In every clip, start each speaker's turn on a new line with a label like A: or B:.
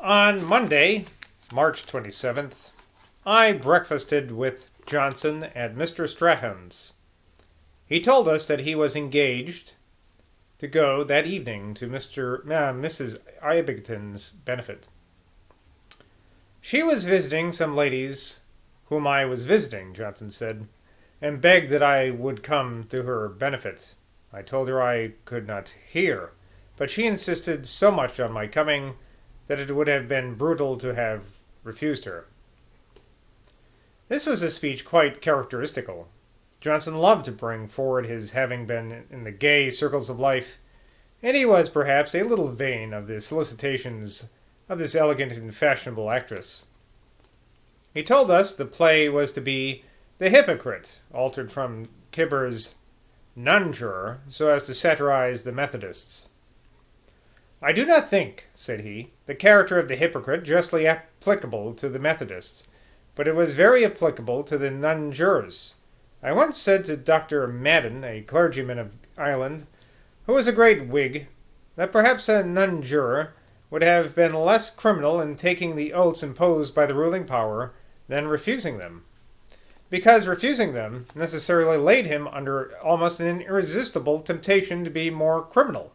A: On Monday, March 27th, I breakfasted with Johnson at Mr. Strahan's. He told us that he was engaged to go that evening to Mrs. Ibington's benefit. She was visiting some ladies whom I was visiting, Johnson said, and begged that I would come to her benefit. I told her I could not hear, but she insisted so much on my coming that it would have been brutal to have refused her. This was a speech quite characteristical. Johnson loved to bring forward his having been in the gay circles of life, and he was perhaps a little vain of the solicitations of this elegant and fashionable actress. He told us the play was to be The Hypocrite, altered from Kibber's Nun-Juror, so as to satirize the Methodists. I do not think, said he, the character of the hypocrite justly applicable to the Methodists, but it was very applicable to the non-jurors. I once said to Dr. Madden, a clergyman of Ireland, who was a great Whig, that perhaps a non-juror would have been less criminal in taking the oaths imposed by the ruling power than refusing them, because refusing them necessarily laid him under almost an irresistible temptation to be more criminal.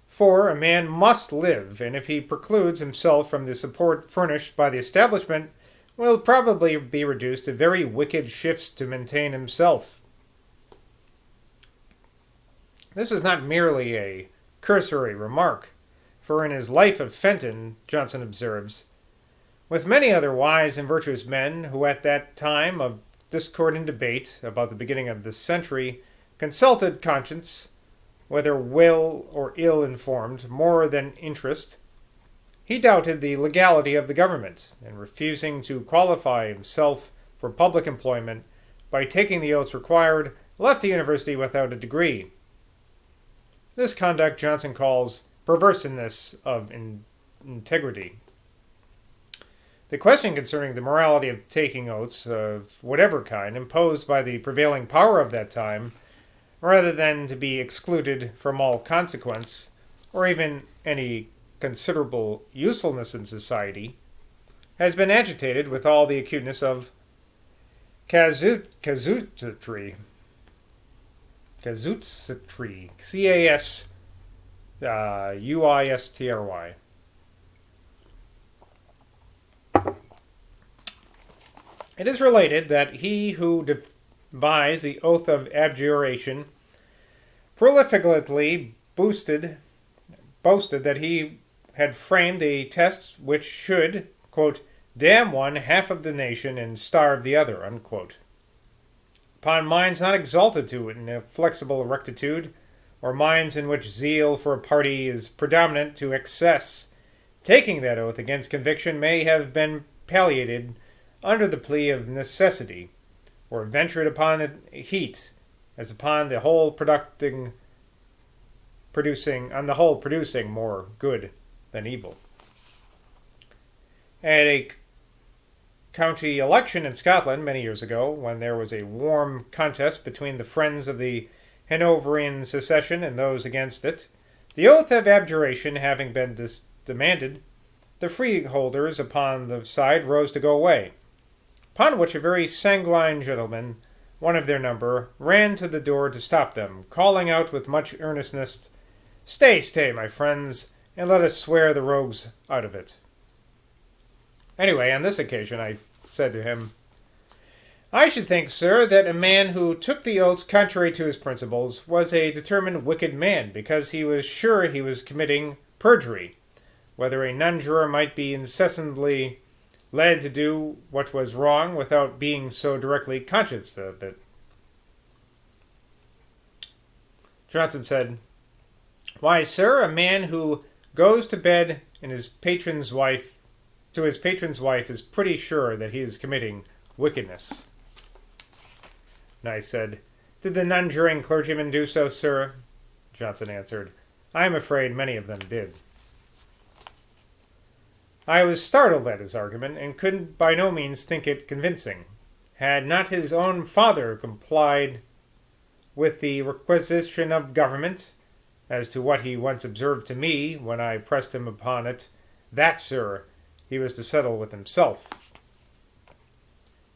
A: For a man must live, and if he precludes himself from the support furnished by the establishment, will probably be reduced to very wicked shifts to maintain himself. This is not merely a cursory remark, for in his Life of Fenton, Johnson observes, with many other wise and virtuous men who at that time of discord and debate about the beginning of this century consulted conscience, whether well or ill informed, more than interest, he doubted the legality of the government, and refusing to qualify himself for public employment by taking the oaths required, left the university without a degree. This conduct Johnson calls perverseness of integrity. The question concerning the morality of taking oaths of whatever kind imposed by the prevailing power of that time, rather than to be excluded from all consequence, or even any considerable usefulness in society, has been agitated with all the acuteness of casuistry. Casuistry. C-A-S-U-I-S-T-R-Y. It is related that he who devised the oath of abjuration prolifically boasted that he had framed a test which should, quote, damn one half of the nation and starve the other, unquote. Upon minds not exalted to inflexible rectitude, or minds in which zeal for a party is predominant to excess, taking that oath against conviction may have been palliated under the plea of necessity, or ventured upon a heat, as upon the whole producing more good than evil. At a county election in Scotland many years ago, when there was a warm contest between the friends of the Hanoverian secession and those against it, the oath of abjuration having been demanded, the freeholders upon the side rose to go away, upon which a very sanguine gentleman, one of their number, ran to the door to stop them, calling out with much earnestness, Stay, stay, my friends, and let us swear the rogues out of it. Anyway, on this occasion I said to him, I should think, sir, that a man who took the oaths contrary to his principles was a determined wicked man, because he was sure he was committing perjury, whether a non-juror might be incessantly led to do what was wrong without being so directly conscious of it. Johnson said, Why, sir, a man who goes to bed and his patron's wife is pretty sure that he is committing wickedness. And I said, Did the non-juring clergymen do so, sir? Johnson answered, I am afraid many of them did. I was startled at his argument, and could by no means think it convincing. Had not his own father complied with the requisition of government, as to what he once observed to me when I pressed him upon it, that, sir, he was to settle with himself.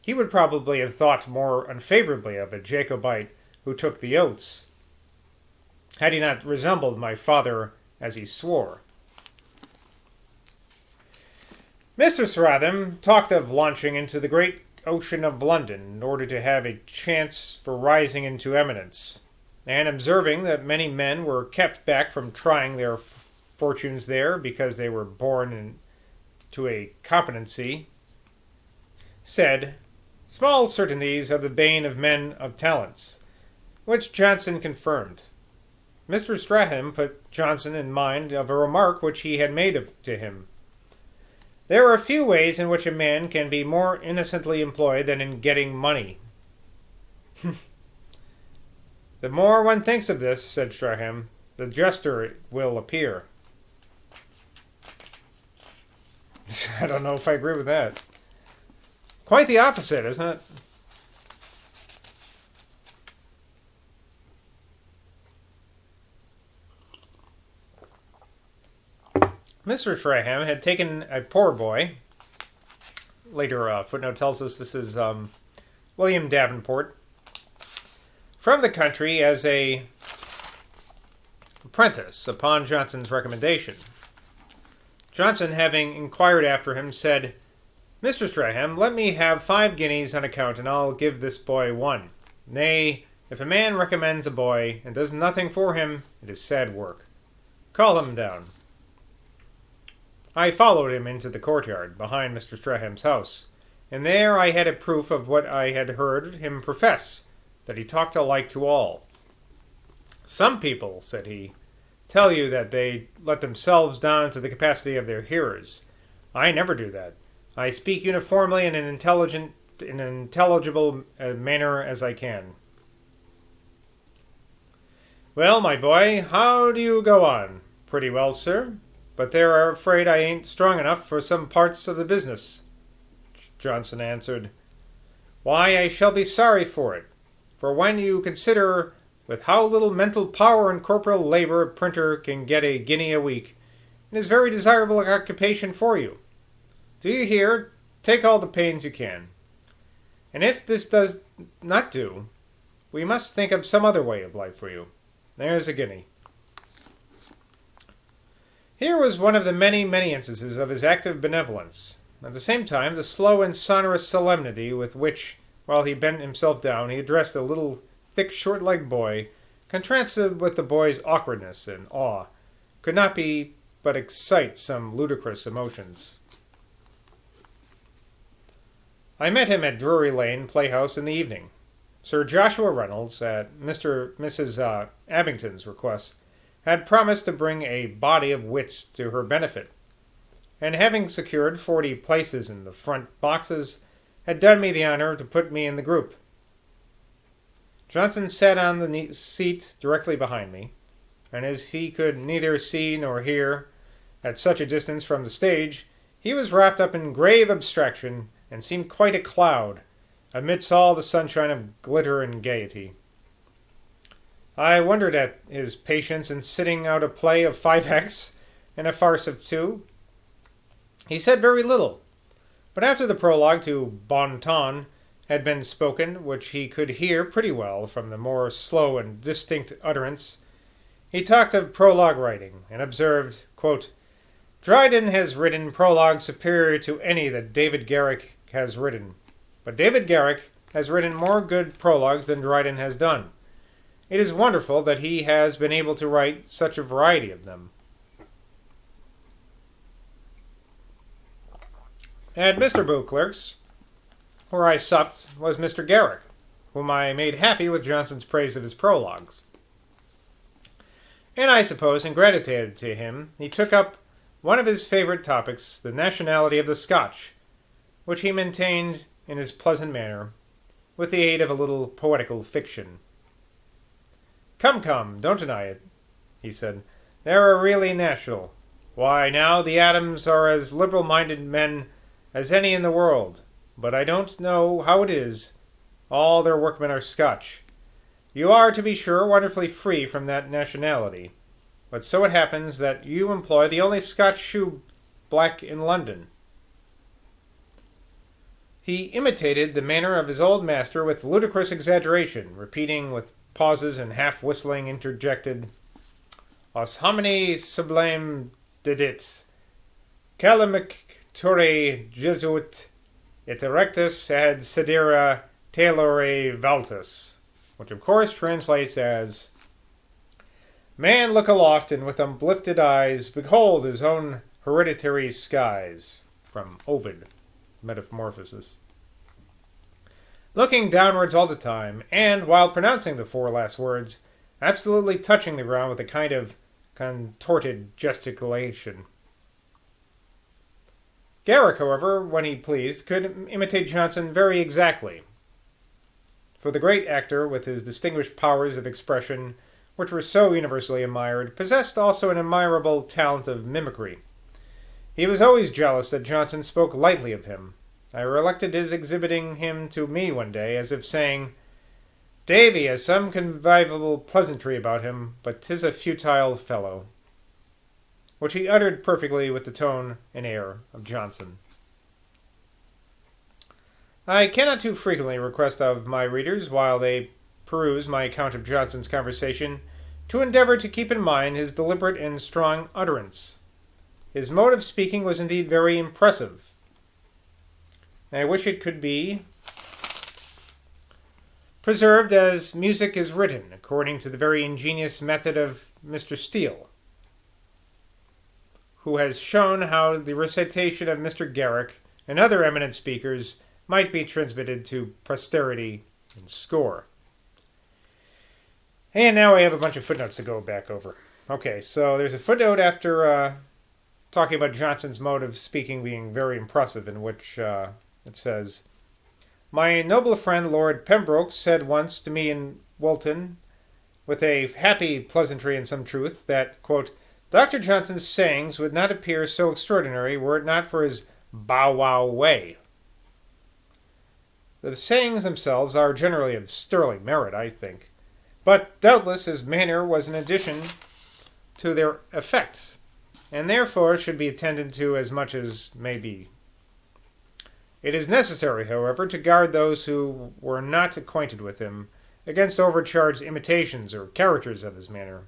A: He would probably have thought more unfavorably of a Jacobite who took the oaths, had he not resembled my father as he swore. Mr. Stratham talked of launching into the great ocean of London in order to have a chance for rising into eminence, and observing that many men were kept back from trying their fortunes there because they were born into a competency, said, "Small certainties are the bane of men of talents," which Johnson confirmed. Mr. Stratham put Johnson in mind of a remark which he had made to him. "There are few ways in which a man can be more innocently employed than in getting money." "The more one thinks of this," said Stratham, "the juster it will appear." I don't know if I agree with that. Quite the opposite, isn't it? Mr. Stratham had taken a poor boy. Later, Footnote tells us this is William Davenport, from the country as a apprentice upon Johnson's recommendation. Johnson, having inquired after him, said, "Mr. Stratham, let me have 5 guineas on account, and I'll give this boy 1. Nay, if a man recommends a boy, and does nothing for him, it is sad work. Call him down." I followed him into the courtyard, behind Mr. Stratham's house, and there I had a proof of what I had heard him profess, that he talked alike to all. "Some people," said he, "tell you that they let themselves down to the capacity of their hearers. I never do that. I speak uniformly in an intelligible manner as I can." "Well, my boy, how do you go on?" "Pretty well, sir. But they're afraid I ain't strong enough for some parts of the business." Johnson answered, "Why, I shall be sorry for it. For when you consider with how little mental power and corporal labor a printer can get a guinea a week, it is very desirable occupation for you. Do you hear? Take all the pains you can. And if this does not do, we must think of some other way of life for you. There's a guinea." Here was one of the many, many instances of his active benevolence. At the same time, the slow and sonorous solemnity with which, while he bent himself down, he addressed a little, thick, short-legged boy, contrasted with the boy's awkwardness and awe, could not but excite some ludicrous emotions. I met him at Drury Lane Playhouse in the evening. Sir Joshua Reynolds, at Mrs. Abington's request, had promised to bring a body of wits to her benefit, and having secured 40 places in the front boxes, had done me the honor to put me in the group. Johnson sat on the seat directly behind me, and as he could neither see nor hear at such a distance from the stage, he was wrapped up in grave abstraction and seemed quite a cloud amidst all the sunshine of glitter and gaiety. I wondered at his patience in sitting out a play of 5 acts and a farce of 2. He said very little, but after the prologue to Bon Ton had been spoken, which he could hear pretty well from the more slow and distinct utterance, he talked of prologue writing, and observed, quote, "Dryden has written prologues superior to any that David Garrick has written, but David Garrick has written more good prologues than Dryden has done. It is wonderful that he has been able to write such a variety of them." At Mr. Beauclerk's, where I supped, was Mr. Garrick, whom I made happy with Johnson's praise of his prologues. And I suppose, in gratitude to him, he took up one of his favourite topics, the nationality of the Scotch, which he maintained in his pleasant manner, with the aid of a little poetical fiction. "Come, come, don't deny it," he said. "They're really national. Why, now, the Adams are as liberal-minded men as any in the world, but I don't know how it is. All their workmen are Scotch. You are, to be sure, wonderfully free from that nationality, but so it happens that you employ the only Scotch shoe black in London. He imitated the manner of his old master with ludicrous exaggeration, repeating with pauses and half-whistling interjected, Os homini sublime didit, calamicture Jesuit, et erectus ad sedera tailore valtus, which of course translates as, Man look aloft and with uplifted eyes behold his own hereditary skies. From Ovid, Metamorphoses. Looking downwards all the time, and while pronouncing the four last words, absolutely touching the ground with a kind of contorted gesticulation. Garrick, however, when he pleased, could imitate Johnson very exactly. For the great actor, with his distinguished powers of expression, which were so universally admired, possessed also an admirable talent of mimicry. He was always jealous that Johnson spoke lightly of him. I recollected his exhibiting him to me one day, as if saying, Davy has some convivial pleasantry about him, but 'tis a futile fellow, which he uttered perfectly with the tone and air of Johnson. I cannot too frequently request of my readers, while they peruse my account of Johnson's conversation, to endeavor to keep in mind his deliberate and strong utterance. His mode of speaking was indeed very impressive, and I wish it could be preserved as music is written, according to the very ingenious method of Mr. Steele, who has shown how the recitation of Mr. Garrick and other eminent speakers might be transmitted to posterity in score. And now I have a bunch of footnotes to go back over. Okay, so there's a footnote after talking about Johnson's mode of speaking being very impressive, in which it says, My noble friend Lord Pembroke said once to me in Wilton, with a happy pleasantry and some truth, that, quote, Dr. Johnson's sayings would not appear so extraordinary were it not for his bow-wow way. The sayings themselves are generally of sterling merit, I think, but doubtless his manner was an addition to their effect, and therefore should be attended to as much as may be. It is necessary, however, to guard those who were not acquainted with him against overcharged imitations or characters of his manner,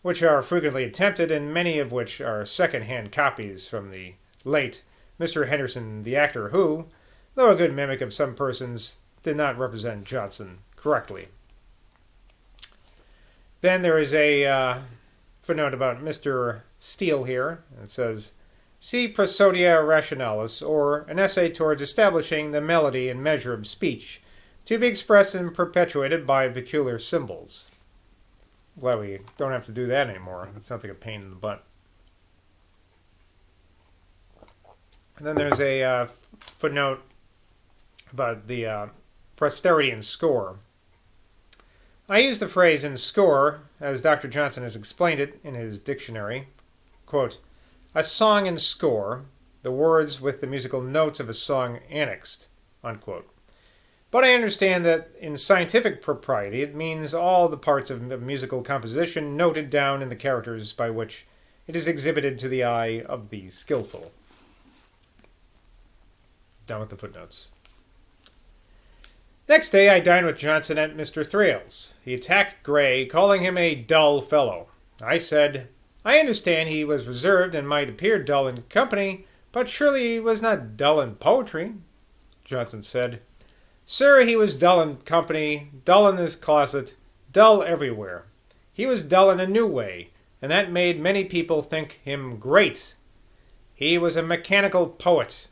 A: which are frequently attempted, and many of which are second-hand copies from the late Mr. Henderson, the actor, who, though a good mimic of some persons, did not represent Johnson correctly. Then there is a footnote about Mr. Steele here. It says, See Prosodia Rationalis, or an essay towards establishing the melody and measure of speech, to be expressed and perpetuated by peculiar symbols. Glad we don't have to do that anymore. It sounds like a pain in the butt. And then there's a footnote about the posterity in score. I use the phrase in score, as Dr. Johnson has explained it in his dictionary, quote, a song in score, the words with the musical notes of a song annexed, unquote. But I understand that in scientific propriety it means all the parts of musical composition noted down in the characters by which it is exhibited to the eye of the skillful. Done with the footnotes. Next day I dined with Johnson at Mr. Thrale's. He attacked Gray, calling him a dull fellow. I said, I understand he was reserved and might appear dull in company, but surely he was not dull in poetry. Johnson said, Sir, he was dull in company, dull in his closet, dull everywhere. He was dull in a new way, and that made many people think him great. He was a mechanical poet.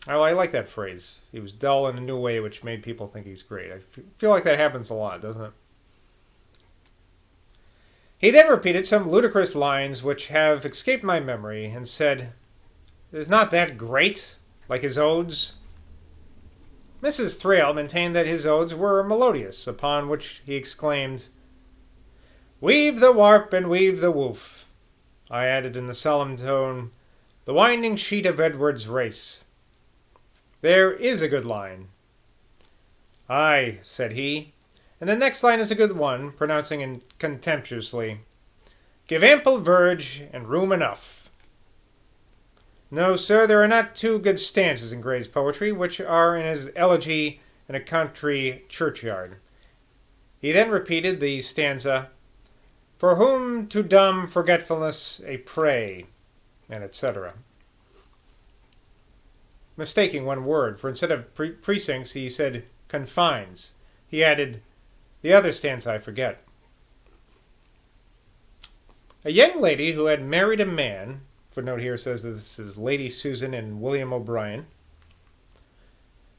A: Oh, I like that phrase. He was dull in a new way, which made people think he's great. I feel like that happens a lot, doesn't it? He then repeated some ludicrous lines which have escaped my memory, and said, Is not that great, like his odes? Mrs. Thrale maintained that his odes were melodious, upon which he exclaimed, Weave the warp and weave the woof. I added in the solemn tone, The winding sheet of Edward's race. There is a good line. Aye, said he, and the next line is a good one, pronouncing it contemptuously, Give ample verge and room enough. No, sir, there are not two good stanzas in Gray's poetry, which are in his Elegy in a Country Churchyard. He then repeated the stanza, "For whom to dumb forgetfulness a prey," and etc., mistaking one word, for instead of precincts he said confines. He added, "The other stanza I forget." A young lady who had married a man, footnote here says that this is Lady Susan and William O'Brien,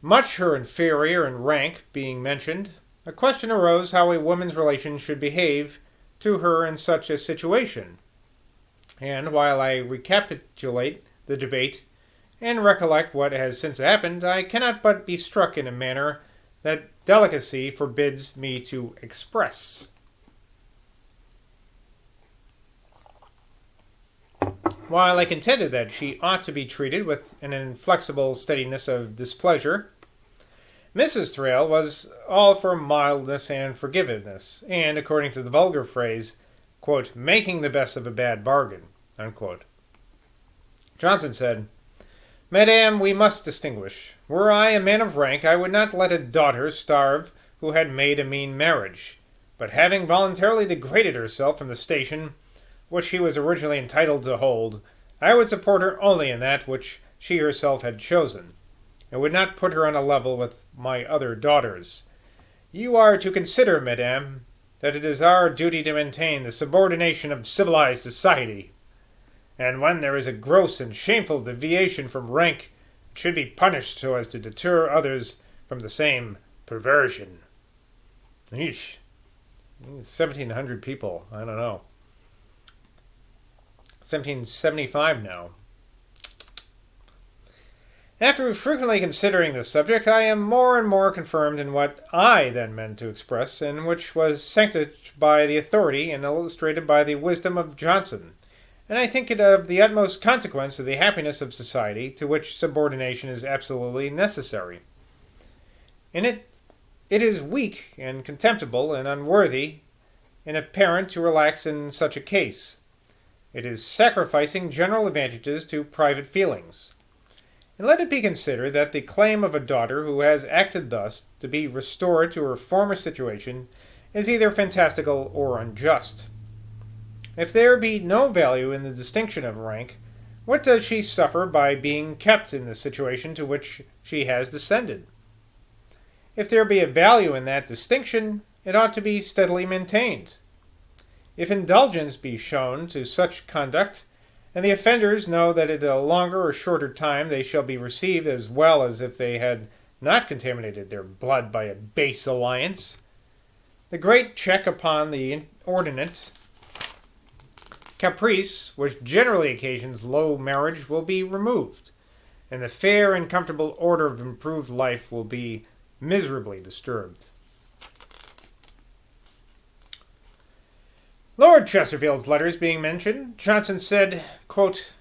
A: much her inferior in rank being mentioned, a question arose how a woman's relations should behave to her in such a situation. And while I recapitulate the debate and recollect what has since happened, I cannot but be struck in a manner that delicacy forbids me to express. While I contended that she ought to be treated with an inflexible steadiness of displeasure, Mrs. Thrale was all for mildness and forgiveness, and, according to the vulgar phrase, quote, "making the best of a bad bargain," unquote. Johnson said, "Madam, we must distinguish. Were I a man of rank, I would not let a daughter starve who had made a mean marriage, but having voluntarily degraded herself from the station which she was originally entitled to hold, I would support her only in that which she herself had chosen, and would not put her on a level with my other daughters. You are to consider, madame, that it is our duty to maintain the subordination of civilized society, and when there is a gross and shameful deviation from rank, it should be punished so as to deter others from the same perversion." Eesh. 1,700 people. I don't know. 1775 now. After frequently considering this subject, I am more and more confirmed in what I then meant to express, and which was sanctioned by the authority and illustrated by the wisdom of Johnson, and I think it of the utmost consequence to the happiness of society, to which subordination is absolutely necessary. In it is weak and contemptible and unworthy in a parent to relax in such a case. It is sacrificing general advantages to private feelings. And let it be considered that the claim of a daughter who has acted thus to be restored to her former situation is either fantastical or unjust. If there be no value in the distinction of rank, what does she suffer by being kept in the situation to which she has descended? If there be a value in that distinction, it ought to be steadily maintained. If indulgence be shown to such conduct, and the offenders know that in a longer or shorter time they shall be received as well as if they had not contaminated their blood by a base alliance, the great check upon the inordinate caprice which generally occasions low marriage will be removed, and the fair and comfortable order of improved life will be miserably disturbed. Lord Chesterfield's letters being mentioned, Johnson said, quote,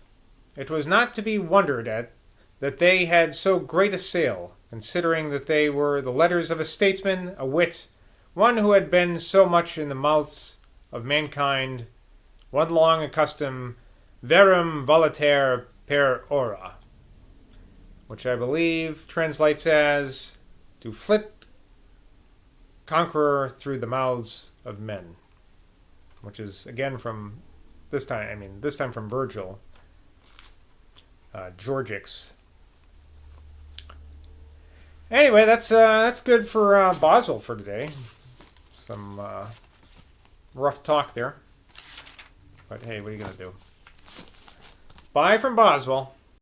A: "It was not to be wondered at that they had so great a sale, considering that they were the letters of a statesman, a wit, one who had been so much in the mouths of mankind, one long accustomed verum volitaire per ora," which I believe translates as to flit conqueror through the mouths of men, which is again from this time from Virgil, Georgics. Anyway, that's good for Boswell for today. Some rough talk there, but hey, what are you gonna do? Bye from Boswell.